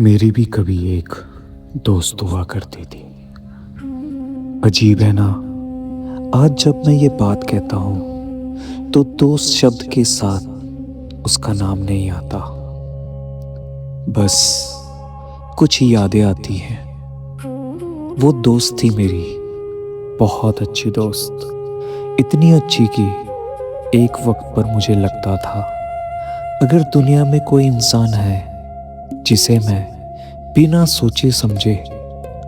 मेरी भी कभी एक दोस्त हुआ करती थी। अजीब है ना, आज जब मैं ये बात कहता हूँ तो दोस्त शब्द के साथ उसका नाम नहीं आता। बस कुछ ही यादें आती हैं। वो दोस्त थी मेरी, बहुत अच्छी दोस्त, इतनी अच्छी कि एक वक्त पर मुझे लगता था अगर दुनिया में कोई इंसान है जिसे मैं बिना सोचे समझे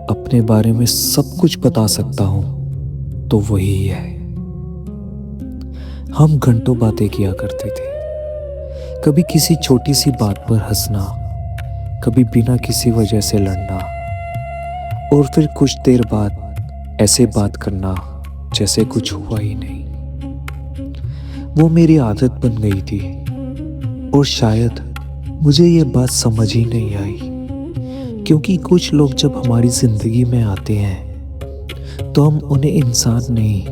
अपने बारे में सब कुछ बता सकता हूं तो वही है। हम घंटों बातें किया करते थे, कभी किसी छोटी सी बात पर हंसना, कभी बिना किसी वजह से लड़ना, और फिर कुछ देर बाद ऐसे बात करना जैसे कुछ हुआ ही नहीं। वो मेरी आदत बन गई थी और शायद मुझे ये बात समझ ही नहीं आई, क्योंकि कुछ लोग जब हमारी जिंदगी में आते हैं तो हम उन्हें इंसान नहीं,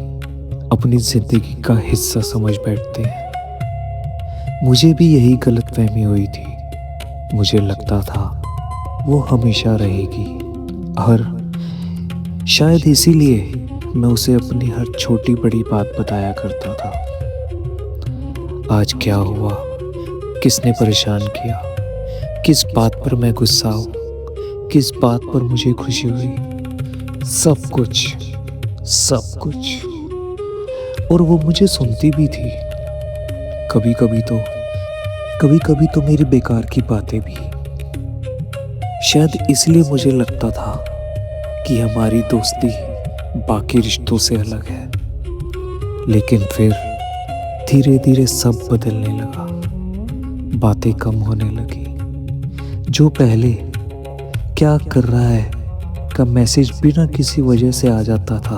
अपनी जिंदगी का हिस्सा समझ बैठते हैं। मुझे भी यही गलतफहमी हुई थी। मुझे लगता था वो हमेशा रहेगी, और शायद इसीलिए मैं उसे अपनी हर छोटी बड़ी बात बताया करता था। आज क्या हुआ, किसने परेशान किया, किस बात पर मैं गुस्सा हूँ, किस बात पर मुझे खुशी हुई, सब कुछ। और वो मुझे सुनती भी थी, कभी कभी तो मेरी बेकार की बातें भी। शायद इसलिए मुझे लगता था कि हमारी दोस्ती बाकी रिश्तों से अलग है। लेकिन फिर धीरे धीरे सब बदलने लगा, बातें कम होने लगी। जो पहले क्या कर रहा है का मैसेज बिना किसी वजह से आ जाता था,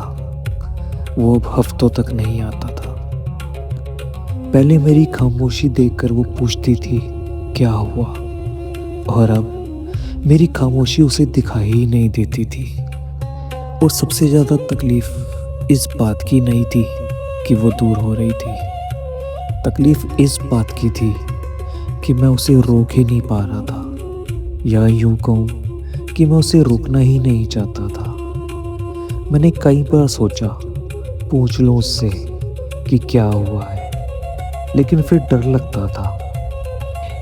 वो अब हफ्तों तक नहीं आता था। पहले मेरी खामोशी देखकर वो पूछती थी क्या हुआ, और अब मेरी खामोशी उसे दिखाई ही नहीं देती थी। और सबसे ज़्यादा तकलीफ इस बात की नहीं थी कि वो दूर हो रही थी, तकलीफ इस बात की थी कि मैं उसे रोक ही नहीं पा रहा था, या यूं कहूँ कि मैं उसे रोकना ही नहीं चाहता था। मैंने कई बार सोचा पूछ लूं उससे कि क्या हुआ है, लेकिन फिर डर लगता था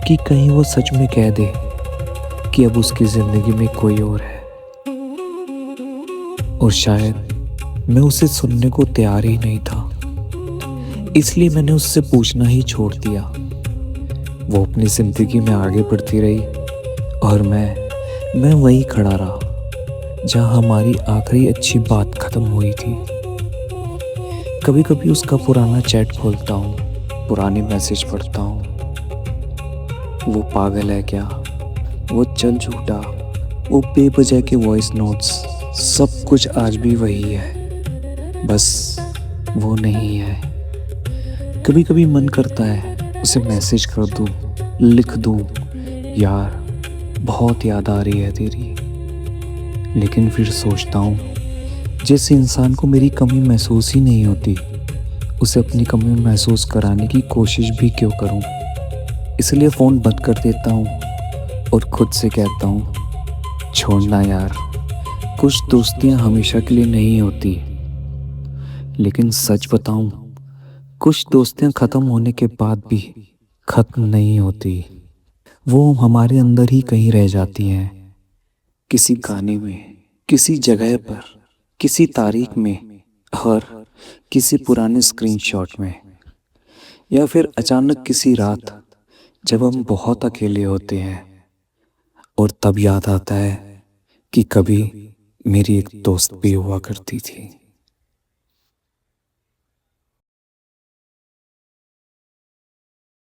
कि कहीं वो सच में कह दे कि अब उसकी जिंदगी में कोई और है। और शायद मैं उसे सुनने को तैयार ही नहीं था, इसलिए मैंने उससे पूछना ही छोड़ दिया। वो अपनी जिंदगी में आगे बढ़ती रही और मैं वहीं खड़ा रहा जहां हमारी आखिरी अच्छी बात खत्म हुई थी। कभी कभी उसका पुराना चैट खोलता हूँ, पुराने मैसेज पढ़ता हूँ। वो पागल है क्या, वो चल झूठा, वो बेवजह के वॉइस नोट्स, सब कुछ आज भी वही है, बस वो नहीं है। कभी कभी मन करता है उसे मैसेज कर दूँ, लिख दूँ, यार बहुत याद आ रही है तेरी। लेकिन फिर सोचता हूँ जिस इंसान को मेरी कमी महसूस ही नहीं होती, उसे अपनी कमी महसूस कराने की कोशिश भी क्यों करूँ। इसलिए फ़ोन बंद कर देता हूँ और खुद से कहता हूँ छोड़ना यार, कुछ दोस्तियाँ हमेशा के लिए नहीं होती। लेकिन सच बताऊँ, कुछ दोस्तियाँ ख़त्म होने के बाद भी ख़त्म नहीं होती। वो हमारे अंदर ही कहीं रह जाती हैं, किसी गाने में, किसी जगह पर, किसी तारीख में, और किसी पुराने स्क्रीनशॉट में, या फिर अचानक किसी रात जब हम बहुत अकेले होते हैं और तब याद आता है कि कभी मेरी एक दोस्त भी हुआ करती थी।